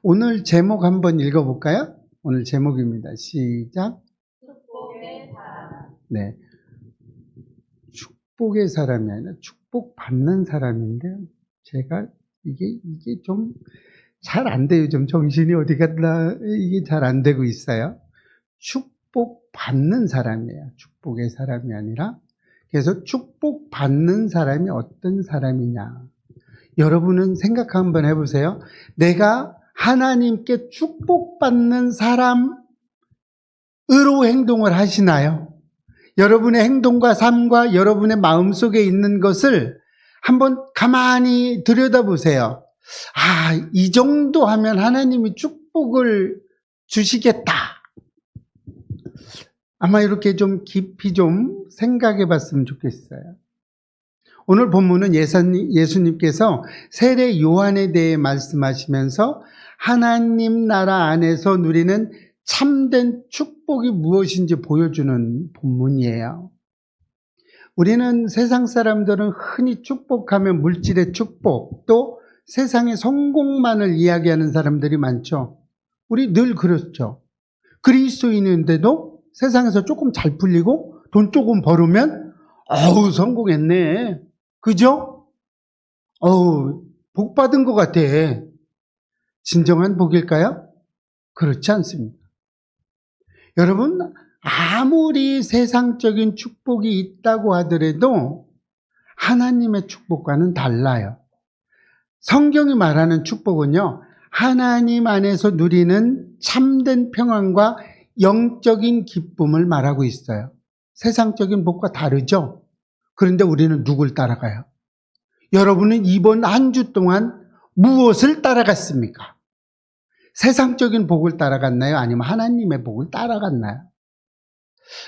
오늘 제목 한번 읽어볼까요? 오늘 제목입니다. 시작. 축복의 사람. 네. 축복의 사람이 아니라 축복받는 사람인데, 제가 이게 좀 잘 안 돼요. 좀 정신이 어디 갔나, 이게 잘 안 되고 있어요. 축복받는 사람이에요. 축복의 사람이 아니라. 그래서 축복받는 사람이 어떤 사람이냐. 여러분은 생각 한번 해보세요. 내가 하나님께 축복받는 사람으로 행동을 하시나요? 여러분의 행동과 삶과 여러분의 마음속에 있는 것을 한번 가만히 들여다보세요. 이 정도 하면 하나님이 축복을 주시겠다. 아마 이렇게 좀 깊이 좀 생각해 봤으면 좋겠어요. 오늘 본문은 예수님께서 세례 요한에 대해 말씀하시면서 하나님 나라 안에서 누리는 참된 축복이 무엇인지 보여주는 본문이에요. 우리는 세상 사람들은 흔히 축복하면 물질의 축복, 또 세상의 성공만을 이야기하는 사람들이 많죠. 우리 늘 그렇죠. 그리스도인인데도 세상에서 조금 잘 풀리고 돈 조금 벌으면 성공했네. 그죠? 복 받은 것 같아. 진정한 복일까요? 그렇지 않습니다. 여러분, 아무리 세상적인 축복이 있다고 하더라도 하나님의 축복과는 달라요. 성경이 말하는 축복은요, 하나님 안에서 누리는 참된 평안과 영적인 기쁨을 말하고 있어요. 세상적인 복과 다르죠? 그런데 우리는 누굴 따라가요? 여러분은 이번 한 주 동안 무엇을 따라갔습니까? 세상적인 복을 따라갔나요? 아니면 하나님의 복을 따라갔나요?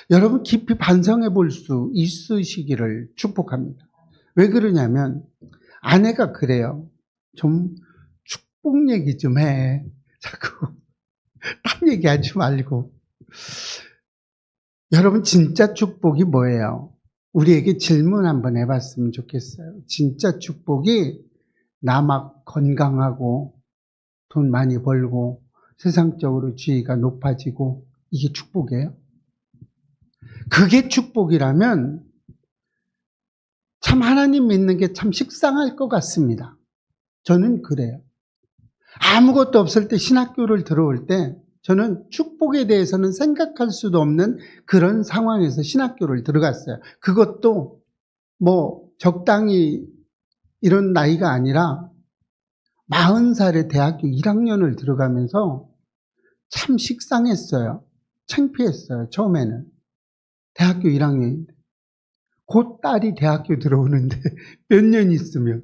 여러분 깊이 반성해 볼 수 있으시기를 축복합니다. 왜 그러냐면 아내가 그래요. 좀 축복 얘기 좀 해. 자꾸 딴 얘기하지 말고. 여러분 진짜 축복이 뭐예요? 우리에게 질문 한번 해봤으면 좋겠어요. 진짜 축복이 나 막 건강하고 돈 많이 벌고 세상적으로 지위가 높아지고 이게 축복이에요? 그게 축복이라면 참 하나님 믿는 게 참 식상할 것 같습니다. 저는 그래요. 아무것도 없을 때 신학교를 들어올 때 저는 축복에 대해서는 생각할 수도 없는 그런 상황에서 신학교를 들어갔어요. 그것도 적당히 이런 나이가 아니라 40살에 대학교 1학년을 들어가면서 참 식상했어요. 창피했어요. 처음에는. 대학교 1학년인데. 곧 딸이 대학교 들어오는데 몇 년 있으면.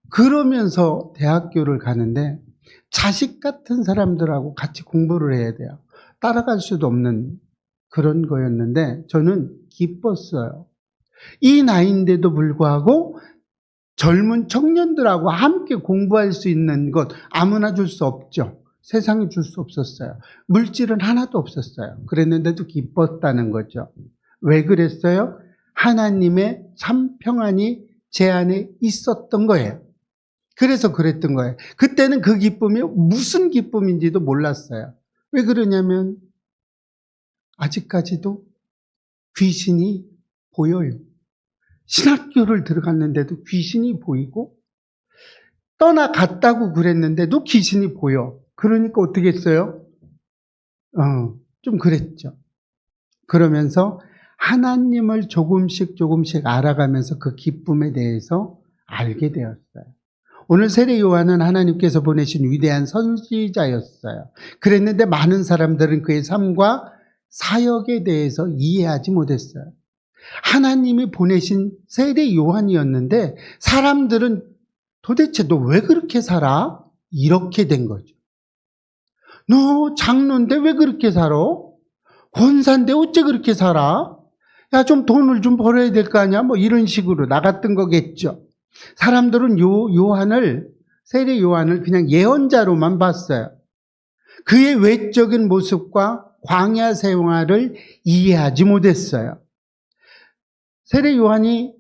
그러면서 대학교를 가는데 자식 같은 사람들하고 같이 공부를 해야 돼요. 따라갈 수도 없는 그런 거였는데 저는 기뻤어요. 이 나이인데도 불구하고 젊은 청년들하고 함께 공부할 수 있는 것 아무나 줄 수 없죠. 세상에 줄 수 없었어요. 물질은 하나도 없었어요. 그랬는데도 기뻤다는 거죠. 왜 그랬어요? 하나님의 참 평안이 제 안에 있었던 거예요. 그래서 그랬던 거예요. 그때는 그 기쁨이 무슨 기쁨인지도 몰랐어요. 왜 그러냐면 아직까지도 귀신이 보여요. 신학교를 들어갔는데도 귀신이 보이고 떠나갔다고 그랬는데도 귀신이 보여. 그러니까 어떻게 했어요? 좀 그랬죠. 그러면서 하나님을 조금씩 알아가면서 그 기쁨에 대해서 알게 되었어요. 오늘 세례 요한은 하나님께서 보내신 위대한 선지자였어요. 그랬는데 많은 사람들은 그의 삶과 사역에 대해서 이해하지 못했어요. 하나님이 보내신 세례 요한이었는데 사람들은 도대체 너 왜 그렇게 살아? 이렇게 된 거죠. 너 장로인데 왜 그렇게 살아? 권사인데 어째 그렇게 살아? 야, 좀 돈을 좀 벌어야 될 거 아니야? 이런 식으로 나갔던 거겠죠. 사람들은 세례 요한을 그냥 예언자로만 봤어요. 그의 외적인 모습과 광야 생활을 이해하지 못했어요. 세례 요한이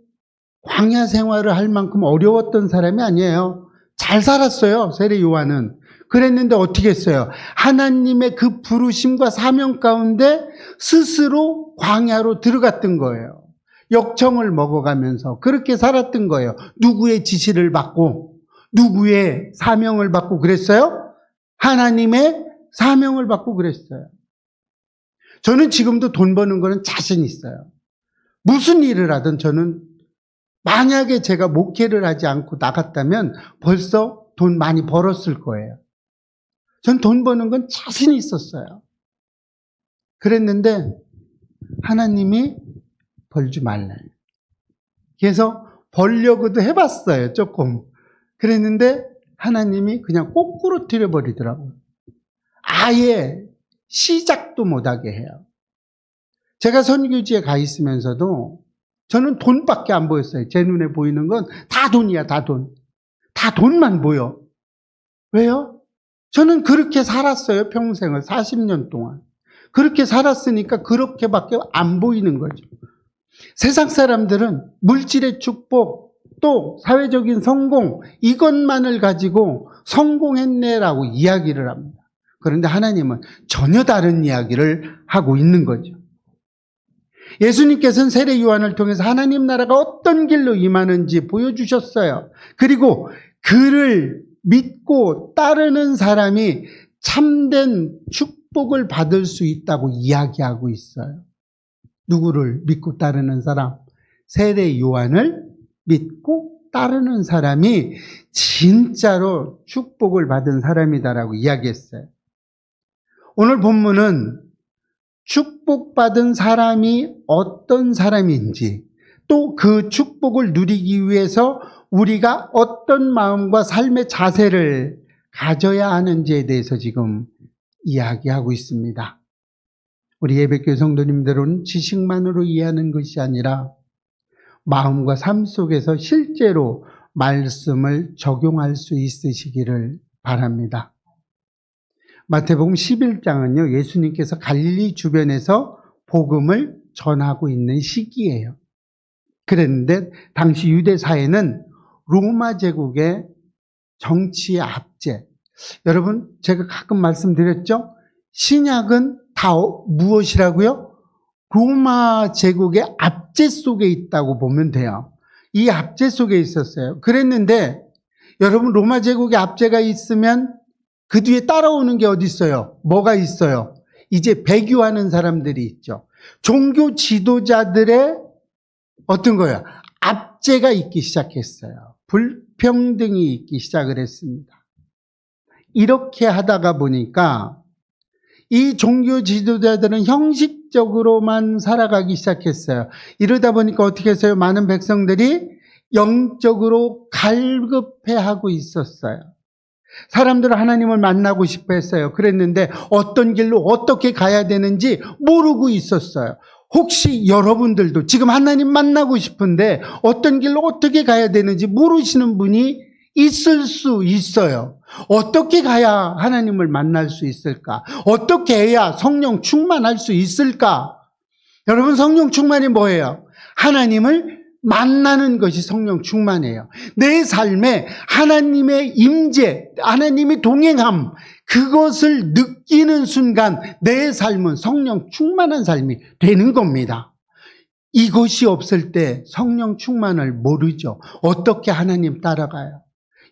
광야 생활을 할 만큼 어려웠던 사람이 아니에요. 잘 살았어요, 세례 요한은. 그랬는데 어떻게 했어요? 하나님의 그 부르심과 사명 가운데 스스로 광야로 들어갔던 거예요. 역청을 먹어가면서 그렇게 살았던 거예요. 누구의 지시를 받고 누구의 사명을 받고 그랬어요? 하나님의 사명을 받고 그랬어요. 저는 지금도 돈 버는 거는 자신 있어요. 무슨 일을 하든 저는 만약에 제가 목회를 하지 않고 나갔다면 벌써 돈 많이 벌었을 거예요. 전 돈 버는 건 자신이 있었어요. 그랬는데 하나님이 벌지 말래. 그래서 벌려고도 해봤어요, 조금. 그랬는데 하나님이 그냥 거꾸로 틀어버리더라고요. 아예 시작도 못하게 해요. 제가 선교지에 가 있으면서도 저는 돈밖에 안 보였어요. 제 눈에 보이는 건 다 돈이야, 다 돈. 다 돈만 보여. 왜요? 저는 그렇게 살았어요, 평생을. 40년 동안. 그렇게 살았으니까 그렇게밖에 안 보이는 거죠. 세상 사람들은 물질의 축복, 또 사회적인 성공, 이것만을 가지고 성공했네라고 이야기를 합니다. 그런데 하나님은 전혀 다른 이야기를 하고 있는 거죠. 예수님께서는 세례 요한을 통해서 하나님 나라가 어떤 길로 임하는지 보여주셨어요. 그리고 그를 믿고 따르는 사람이 참된 축복을 받을 수 있다고 이야기하고 있어요. 누구를 믿고 따르는 사람? 세례 요한을 믿고 따르는 사람이 진짜로 축복을 받은 사람이다라고 이야기했어요. 오늘 본문은 축복받은 사람이 어떤 사람인지, 또 그 축복을 누리기 위해서 우리가 어떤 마음과 삶의 자세를 가져야 하는지에 대해서 지금 이야기하고 있습니다. 우리 예배교회 성도님들은 지식만으로 이해하는 것이 아니라 마음과 삶 속에서 실제로 말씀을 적용할 수 있으시기를 바랍니다. 마태복음 11장은요, 예수님께서 갈릴리 주변에서 복음을 전하고 있는 시기예요. 그랬는데 당시 유대 사회는 로마 제국의 정치의 압제. 여러분, 제가 가끔 말씀드렸죠? 신약은 다 무엇이라고요? 로마 제국의 압제 속에 있다고 보면 돼요. 이 압제 속에 있었어요. 그랬는데 여러분, 로마 제국의 압제가 있으면 그 뒤에 따라오는 게 어디 있어요? 뭐가 있어요? 이제 배교하는 사람들이 있죠. 종교 지도자들의 어떤 거예요? 압제가 있기 시작했어요. 불평등이 있기 시작을 했습니다. 이렇게 하다가 보니까 이 종교 지도자들은 형식적으로만 살아가기 시작했어요. 이러다 보니까 어떻게 했어요? 많은 백성들이 영적으로 갈급해하고 있었어요. 사람들은 하나님을 만나고 싶어 했어요. 그랬는데 어떤 길로 어떻게 가야 되는지 모르고 있었어요. 혹시 여러분들도 지금 하나님 만나고 싶은데 어떤 길로 어떻게 가야 되는지 모르시는 분이 있을 수 있어요. 어떻게 가야 하나님을 만날 수 있을까? 어떻게 해야 성령 충만할 수 있을까? 여러분, 성령 충만이 뭐예요? 하나님을 만나는 것이 성령 충만이에요. 내 삶에 하나님의 임재, 하나님의 동행함, 그것을 느끼는 순간 내 삶은 성령 충만한 삶이 되는 겁니다. 이것이 없을 때 성령 충만을 모르죠. 어떻게 하나님 따라가요?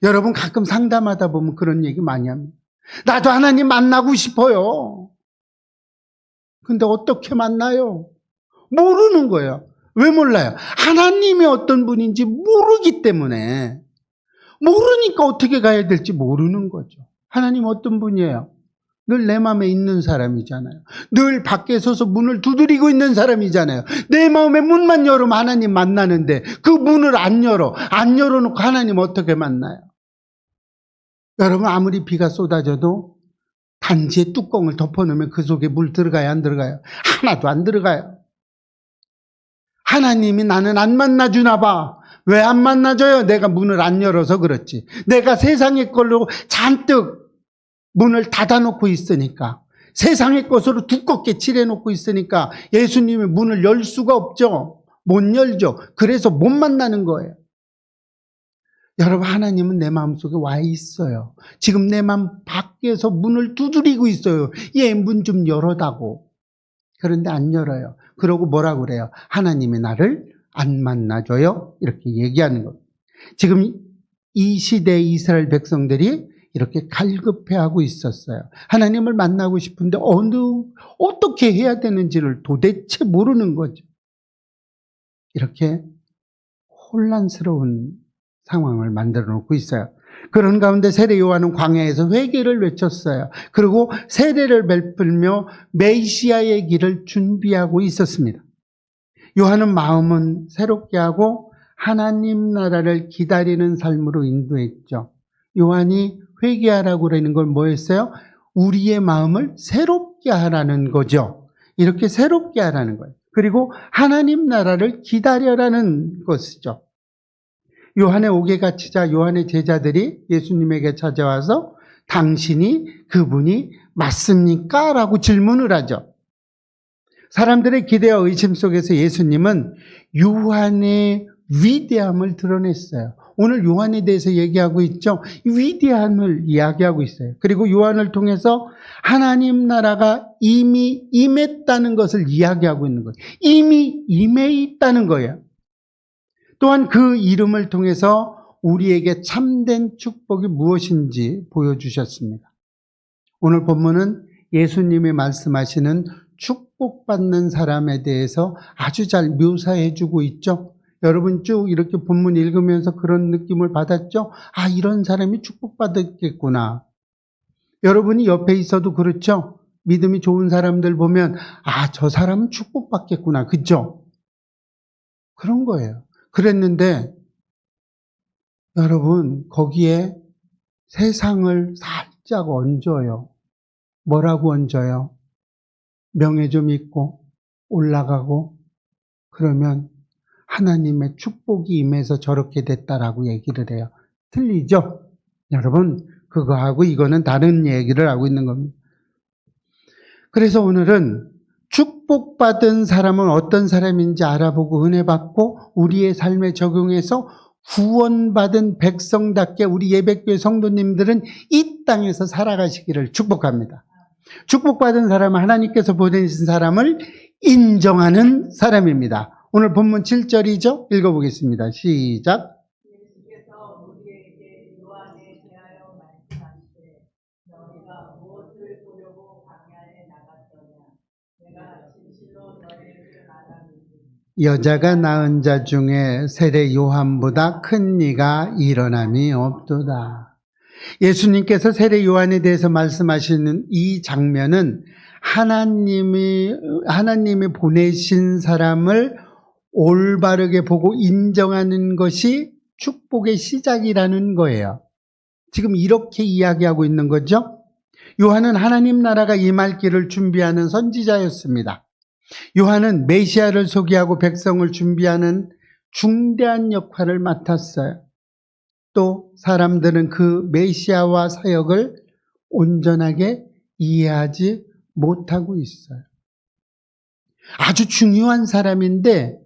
여러분, 가끔 상담하다 보면 그런 얘기 많이 합니다. 나도 하나님 만나고 싶어요. 근데 어떻게 만나요? 모르는 거예요. 왜 몰라요? 하나님이 어떤 분인지 모르기 때문에, 모르니까 어떻게 가야 될지 모르는 거죠. 하나님 어떤 분이에요? 늘 내 마음에 있는 사람이잖아요. 늘 밖에 서서 문을 두드리고 있는 사람이잖아요. 내 마음에 문만 열으면 하나님 만나는데 그 문을 안 열어놓고 하나님 어떻게 만나요? 여러분, 아무리 비가 쏟아져도 단지의 뚜껑을 덮어놓으면 그 속에 물 들어가요, 안 들어가요? 하나도 안 들어가요. 하나님이 나는 안 만나주나 봐. 왜 안 만나줘요? 내가 문을 안 열어서 그렇지. 내가 세상의 걸로 잔뜩 문을 닫아놓고 있으니까, 세상의 것으로 두껍게 칠해놓고 있으니까 예수님이 문을 열 수가 없죠. 못 열죠. 그래서 못 만나는 거예요. 여러분, 하나님은 내 마음속에 와 있어요. 지금 내 마음 밖에서 문을 두드리고 있어요. 얘 문 좀 열어다고. 그런데 안 열어요. 그러고 뭐라고 그래요? 하나님이 나를 안 만나줘요. 이렇게 얘기하는 겁니다. 지금 이 시대 이스라엘 백성들이 이렇게 갈급해하고 있었어요. 하나님을 만나고 싶은데 어떻게 해야 되는지를 도대체 모르는 거죠. 이렇게 혼란스러운 상황을 만들어 놓고 있어요. 그런 가운데 세례 요한은 광야에서 회개를 외쳤어요. 그리고 세례를 베풀며 메시아의 길을 준비하고 있었습니다. 요한은 마음은 새롭게 하고 하나님 나라를 기다리는 삶으로 인도했죠. 요한이 회개하라고 그러는 건 뭐였어요? 우리의 마음을 새롭게 하라는 거죠. 이렇게 새롭게 하라는 거예요. 그리고 하나님 나라를 기다려라는 것이죠. 요한의 옥에 갇히자 요한의 제자들이 예수님에게 찾아와서 당신이 그분이 맞습니까? 라고 질문을 하죠. 사람들의 기대와 의심 속에서 예수님은 요한의 위대함을 드러냈어요. 오늘 요한에 대해서 얘기하고 있죠. 위대함을 이야기하고 있어요. 그리고 요한을 통해서 하나님 나라가 이미 임했다는 것을 이야기하고 있는 거예요. 이미 임해 있다는 거예요. 또한 그 이름을 통해서 우리에게 참된 축복이 무엇인지 보여주셨습니다. 오늘 본문은 예수님이 말씀하시는 축복받는 사람에 대해서 아주 잘 묘사해주고 있죠. 여러분 쭉 이렇게 본문 읽으면서 그런 느낌을 받았죠? 아, 이런 사람이 축복받았겠구나. 여러분이 옆에 있어도 그렇죠? 믿음이 좋은 사람들 보면 아, 저 사람은 축복받겠구나. 그죠? 그런 거예요. 그랬는데 여러분 거기에 세상을 살짝 얹어요. 뭐라고 얹어요? 명예 좀 있고 올라가고 그러면 하나님의 축복이 임해서 저렇게 됐다라고 얘기를 해요. 틀리죠? 여러분 그거하고 이거는 다른 얘기를 하고 있는 겁니다. 그래서 오늘은 축복받은 사람은 어떤 사람인지 알아보고 은혜 받고 우리의 삶에 적용해서 구원받은 백성답게 우리 예배교회 성도님들은 이 땅에서 살아가시기를 축복합니다. 축복받은 사람은 하나님께서 보내신 사람을 인정하는 사람입니다. 오늘 본문 7절이죠? 읽어보겠습니다. 시작. 예수께서 우리에게 요한에 대하여 말씀하시되 너희가 무엇을 보려고 광야에 나갔더냐 내가 진실로 너희에게 말하노니 여자가 낳은 자 중에 세례 요한보다 큰 이가 일어남이 없도다. 예수님께서 세례 요한에 대해서 말씀하시는 이 장면은 하나님이 보내신 사람을 올바르게 보고 인정하는 것이 축복의 시작이라는 거예요. 지금 이렇게 이야기하고 있는 거죠. 요한은 하나님 나라가 임할 길을 준비하는 선지자였습니다. 요한은 메시아를 소개하고 백성을 준비하는 중대한 역할을 맡았어요. 또 사람들은 그 메시아와 사역을 온전하게 이해하지 못하고 있어요. 아주 중요한 사람인데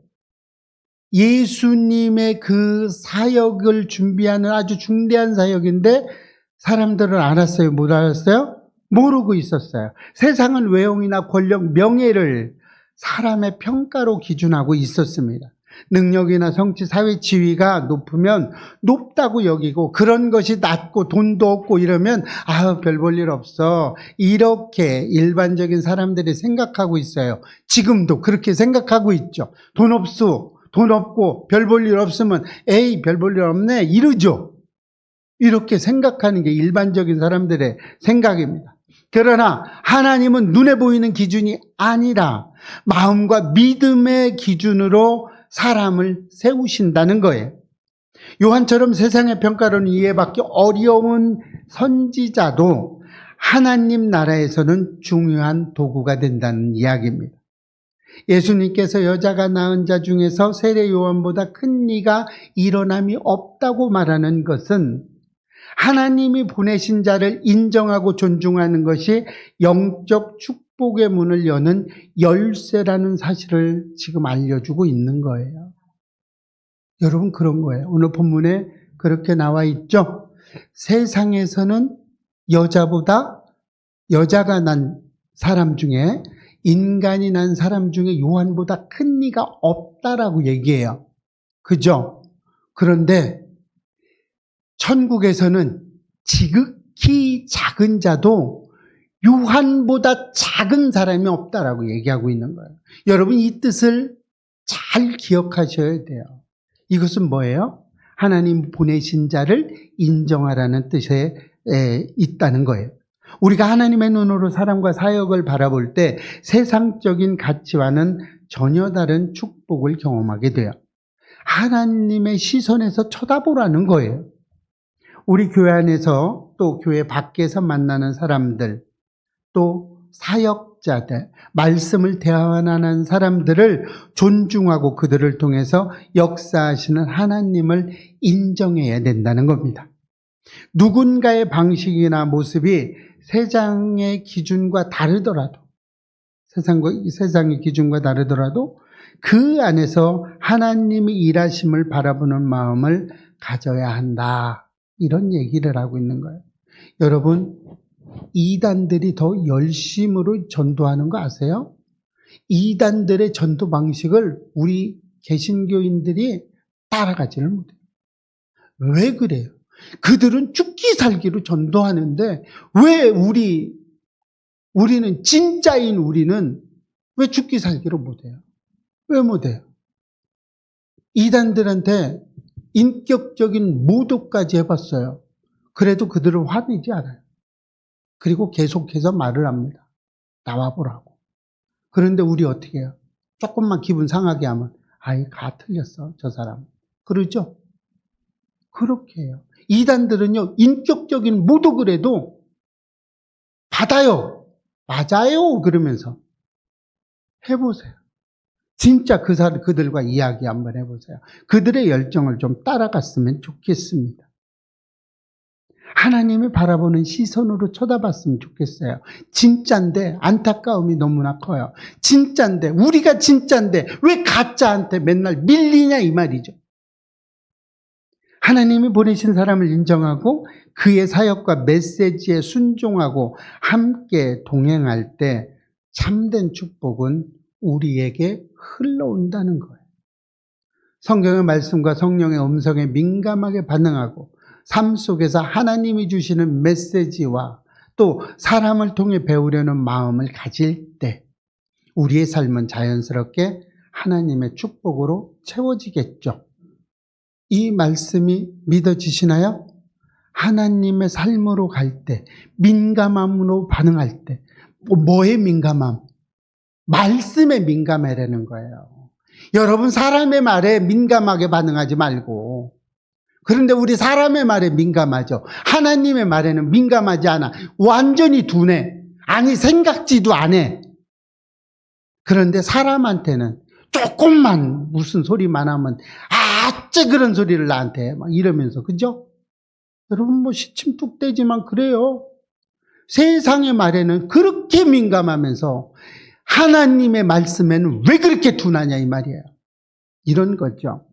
예수님의 그 사역을 준비하는 아주 중대한 사역인데 사람들은 알았어요? 못 알았어요? 모르고 있었어요. 세상은 외형이나 권력, 명예를 사람의 평가로 기준하고 있었습니다. 능력이나 성취, 사회 지위가 높으면 높다고 여기고 그런 것이 낮고 돈도 없고 이러면 별 볼 일 없어. 이렇게 일반적인 사람들이 생각하고 있어요. 지금도 그렇게 생각하고 있죠. 돈 없고 별 볼 일 없으면 에이 별 볼 일 없네 이러죠. 이렇게 생각하는 게 일반적인 사람들의 생각입니다. 그러나 하나님은 눈에 보이는 기준이 아니라 마음과 믿음의 기준으로 사람을 세우신다는 거예요. 요한처럼 세상의 평가로는 이해받기 어려운 선지자도 하나님 나라에서는 중요한 도구가 된다는 이야기입니다. 예수님께서 여자가 낳은 자 중에서 세례 요한보다 큰 이가 일어남이 없다고 말하는 것은 하나님이 보내신 자를 인정하고 존중하는 것이 영적 축복의 문을 여는 열쇠라는 사실을 지금 알려주고 있는 거예요. 여러분 그런 거예요. 오늘 본문에 그렇게 나와 있죠. 세상에서는 여자가 난 사람 중에, 인간이 난 사람 중에 요한보다 큰 이가 없다라고 얘기해요. 그죠? 그런데 천국에서는 지극히 작은 자도 요한보다 작은 사람이 없다라고 얘기하고 있는 거예요. 여러분, 이 뜻을 잘 기억하셔야 돼요. 이것은 뭐예요? 하나님 보내신 자를 인정하라는 뜻에 있다는 거예요. 우리가 하나님의 눈으로 사람과 사역을 바라볼 때 세상적인 가치와는 전혀 다른 축복을 경험하게 돼요. 하나님의 시선에서 쳐다보라는 거예요. 우리 교회 안에서 또 교회 밖에서 만나는 사람들, 또 사역자들, 말씀을 대하는 사람들을 존중하고 그들을 통해서 역사하시는 하나님을 인정해야 된다는 겁니다. 누군가의 방식이나 모습이 세상의 기준과 다르더라도, 세상의 기준과 다르더라도 그 안에서 하나님이 일하심을 바라보는 마음을 가져야 한다. 이런 얘기를 하고 있는 거예요. 여러분, 이단들이 더 열심으로 전도하는 거 아세요? 이단들의 전도 방식을 우리 개신교인들이 따라가지를 못해요. 왜 그래요? 그들은 죽기 살기로 전도하는데 왜 우리는 진짜인 우리는 왜 죽기 살기로 못해요? 왜 못해요? 이단들한테 인격적인 모독까지 해봤어요. 그래도 그들은 화내지 않아요. 그리고 계속해서 말을 합니다. 나와보라고. 그런데 우리 어떻게 해요? 조금만 기분 상하게 하면 가 틀렸어 저 사람. 그러죠? 그렇게 해요. 이단들은요, 인격적인 모독을 해도 받아요. 맞아요. 그러면서 해보세요. 진짜 그들과 이야기 한번 해보세요. 그들의 열정을 좀 따라갔으면 좋겠습니다. 하나님이 바라보는 시선으로 쳐다봤으면 좋겠어요. 진짜인데 안타까움이 너무나 커요. 진짜인데, 우리가 진짜인데 왜 가짜한테 맨날 밀리냐 이 말이죠. 하나님이 보내신 사람을 인정하고 그의 사역과 메시지에 순종하고 함께 동행할 때 참된 축복은 우리에게 흘러온다는 거예요. 성경의 말씀과 성령의 음성에 민감하게 반응하고 삶 속에서 하나님이 주시는 메시지와 또 사람을 통해 배우려는 마음을 가질 때 우리의 삶은 자연스럽게 하나님의 축복으로 채워지겠죠. 이 말씀이 믿어지시나요? 하나님의 삶으로 갈 때, 민감함으로 반응할 때, 뭐에 민감함? 말씀에 민감하라는 거예요. 여러분, 사람의 말에 민감하게 반응하지 말고, 그런데 우리 사람의 말에 민감하죠. 하나님의 말에는 민감하지 않아. 완전히 둔해. 아니, 생각지도 안 해. 그런데 사람한테는 조금만 무슨 소리만 하면 아째 그런 소리를 나한테 막 이러면서, 그죠? 여러분, 뭐 시침 뚝 떼지만 그래요. 세상의 말에는 그렇게 민감하면서 하나님의 말씀에는 왜 그렇게 둔하냐 이 말이에요. 이런 거죠.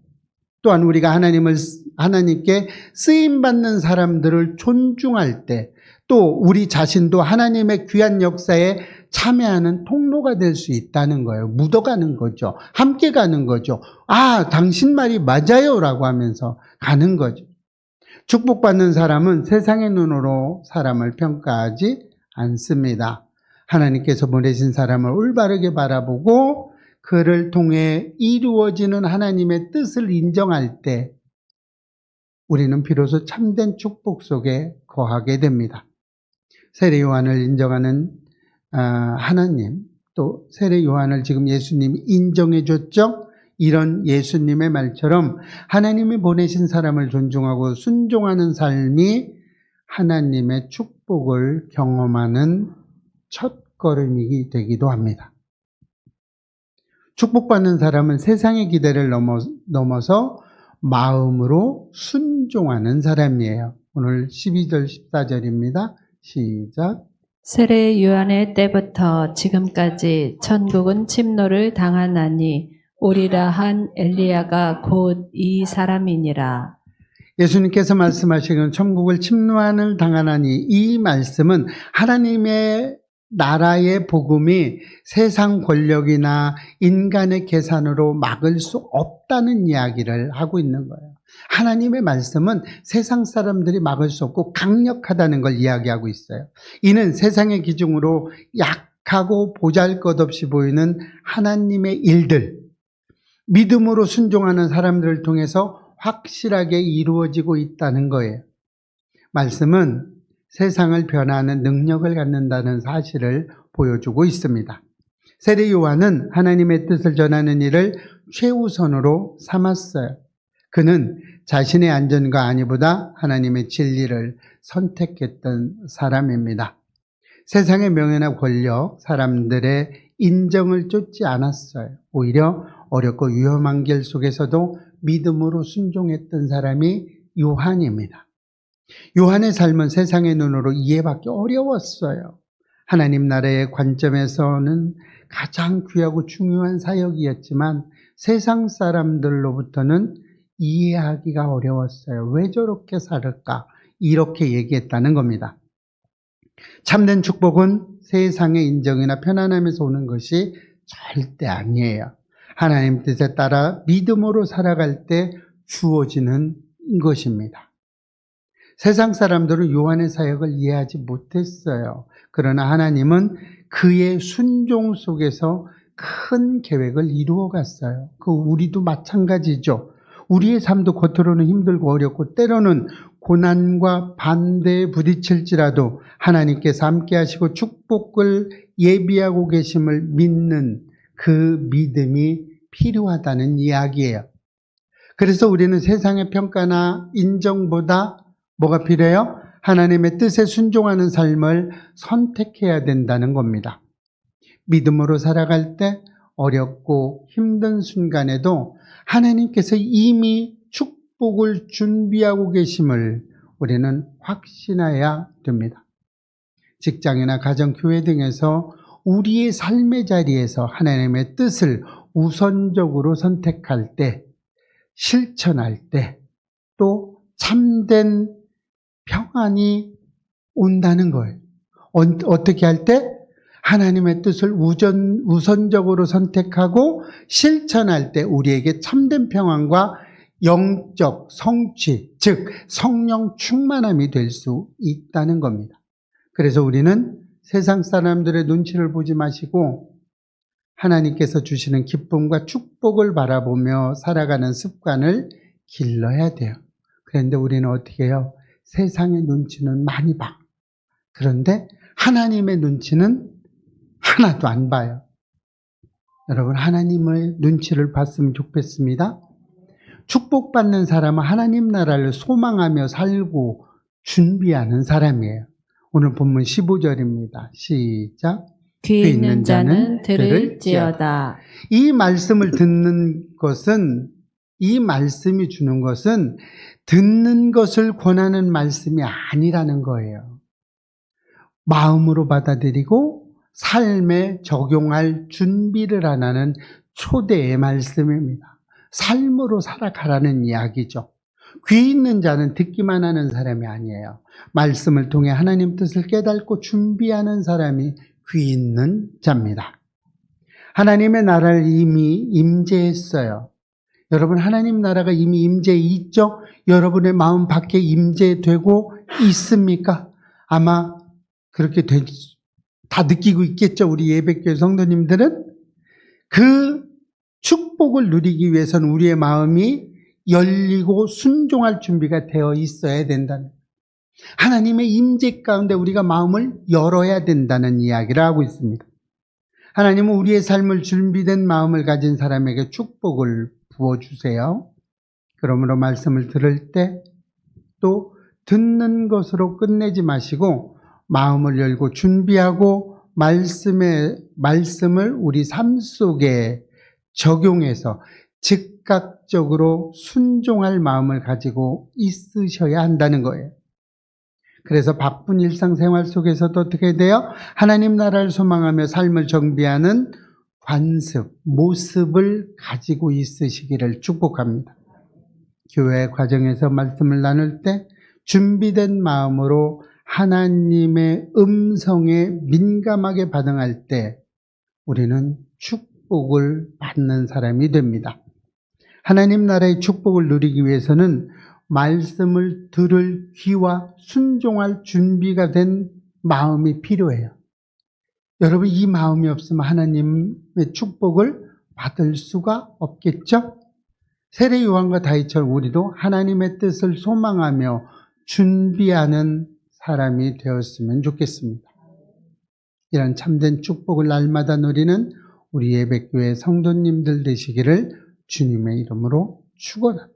또한 우리가 하나님께 쓰임받는 사람들을 존중할 때 또 우리 자신도 하나님의 귀한 역사에 참여하는 통로가 될 수 있다는 거예요. 묻어가는 거죠. 함께 가는 거죠. 당신 말이 맞아요 라고 하면서 가는 거죠. 축복받는 사람은 세상의 눈으로 사람을 평가하지 않습니다. 하나님께서 보내신 사람을 올바르게 바라보고 그를 통해 이루어지는 하나님의 뜻을 인정할 때 우리는 비로소 참된 축복 속에 거하게 됩니다. 세례 요한을 인정하는 하나님, 또 세례 요한을 지금 예수님이 인정해 줬죠? 이런 예수님의 말처럼 하나님이 보내신 사람을 존중하고 순종하는 삶이 하나님의 축복을 경험하는 첫걸음이 되기도 합니다. 축복받는 사람은 세상의 기대를 넘어서 마음으로 순종하는 사람이에요. 오늘 12절 14절입니다. 시작. 세례 요한의 때부터 지금까지 천국은 침노를 당하나니 오리라 한 엘리야가 곧 이 사람이니라. 예수님께서 말씀하시기는 천국을 침노한을 당하나니, 이 말씀은 하나님의 나라의 복음이 세상 권력이나 인간의 계산으로 막을 수 없다는 이야기를 하고 있는 거예요. 하나님의 말씀은 세상 사람들이 막을 수 없고 강력하다는 걸 이야기하고 있어요. 이는 세상의 기준으로 약하고 보잘것없이 보이는 하나님의 일들, 믿음으로 순종하는 사람들을 통해서 확실하게 이루어지고 있다는 거예요. 말씀은 세상을 변화하는 능력을 갖는다는 사실을 보여주고 있습니다. 세례 요한은 하나님의 뜻을 전하는 일을 최우선으로 삼았어요. 그는 자신의 안전과 안위보다 하나님의 진리를 선택했던 사람입니다. 세상의 명예나 권력, 사람들의 인정을 쫓지 않았어요. 오히려 어렵고 위험한 길 속에서도 믿음으로 순종했던 사람이 요한입니다. 요한의 삶은 세상의 눈으로 이해받기 어려웠어요. 하나님 나라의 관점에서는 가장 귀하고 중요한 사역이었지만 세상 사람들로부터는 이해하기가 어려웠어요. 왜 저렇게 살을까? 이렇게 얘기했다는 겁니다. 참된 축복은 세상의 인정이나 편안함에서 오는 것이 절대 아니에요. 하나님 뜻에 따라 믿음으로 살아갈 때 주어지는 것입니다. 세상 사람들은 요한의 사역을 이해하지 못했어요. 그러나 하나님은 그의 순종 속에서 큰 계획을 이루어 갔어요. 우리도 마찬가지죠. 우리의 삶도 겉으로는 힘들고 어렵고 때로는 고난과 반대에 부딪힐지라도 하나님께서 함께 하시고 축복을 예비하고 계심을 믿는 그 믿음이 필요하다는 이야기예요. 그래서 우리는 세상의 평가나 인정보다 뭐가 필요해요? 하나님의 뜻에 순종하는 삶을 선택해야 된다는 겁니다. 믿음으로 살아갈 때 어렵고 힘든 순간에도 하나님께서 이미 축복을 준비하고 계심을 우리는 확신해야 됩니다. 직장이나 가정, 교회 등에서 우리의 삶의 자리에서 하나님의 뜻을 우선적으로 선택할 때, 실천할 때, 또 참된 평안이 온다는 거예요. 어떻게 할 때? 하나님의 뜻을 우선적으로 선택하고 실천할 때 우리에게 참된 평안과 영적 성취, 즉 성령 충만함이 될 수 있다는 겁니다. 그래서 우리는 세상 사람들의 눈치를 보지 마시고 하나님께서 주시는 기쁨과 축복을 바라보며 살아가는 습관을 길러야 돼요. 그런데 우리는 어떻게 해요? 세상의 눈치는 많이 봐. 그런데 하나님의 눈치는 하나도 안 봐요. 여러분, 하나님의 눈치를 봤으면 좋겠습니다. 축복받는 사람은 하나님 나라를 소망하며 살고 준비하는 사람이에요. 오늘 본문 15절입니다. 시작. 귀 있는 자는 들을지어다. 이 말씀을 듣는 것은, 이 말씀이 주는 것은 듣는 것을 권하는 말씀이 아니라는 거예요. 마음으로 받아들이고 삶에 적용할 준비를 하라는 초대의 말씀입니다. 삶으로 살아가라는 이야기죠. 귀 있는 자는 듣기만 하는 사람이 아니에요. 말씀을 통해 하나님 뜻을 깨닫고 준비하는 사람이 귀 있는 자입니다. 하나님의 나라를 이미 임재했어요. 여러분, 하나님 나라가 이미 임재해 있죠? 여러분의 마음 밖에 임재되고 있습니까? 아마 그렇게 다 느끼고 있겠죠. 우리 예배교회 성도님들은. 그 축복을 누리기 위해서는 우리의 마음이 열리고 순종할 준비가 되어 있어야 된다는, 하나님의 임재 가운데 우리가 마음을 열어야 된다는 이야기를 하고 있습니다. 하나님은 우리의 삶을 준비된 마음을 가진 사람에게 축복을 부어주세요. 그러므로 말씀을 들을 때 또 듣는 것으로 끝내지 마시고 마음을 열고 준비하고 말씀을 우리 삶 속에 적용해서 즉각적으로 순종할 마음을 가지고 있으셔야 한다는 거예요. 그래서 바쁜 일상생활 속에서도 어떻게 돼요? 하나님 나라를 소망하며 삶을 정비하는 관습, 모습을 가지고 있으시기를 축복합니다. 교회 과정에서 말씀을 나눌 때 준비된 마음으로 하나님의 음성에 민감하게 반응할 때 우리는 축복을 받는 사람이 됩니다. 하나님 나라의 축복을 누리기 위해서는 말씀을 들을 귀와 순종할 준비가 된 마음이 필요해요. 여러분, 이 마음이 없으면 하나님의 축복을 받을 수가 없겠죠? 세례 요한과 다윗처럼 우리도 하나님의 뜻을 소망하며 준비하는 사람이 되었으면 좋겠습니다. 이런 참된 축복을 날마다 누리는 우리 예배교회 성도님들 되시기를 주님의 이름으로 축원합니다.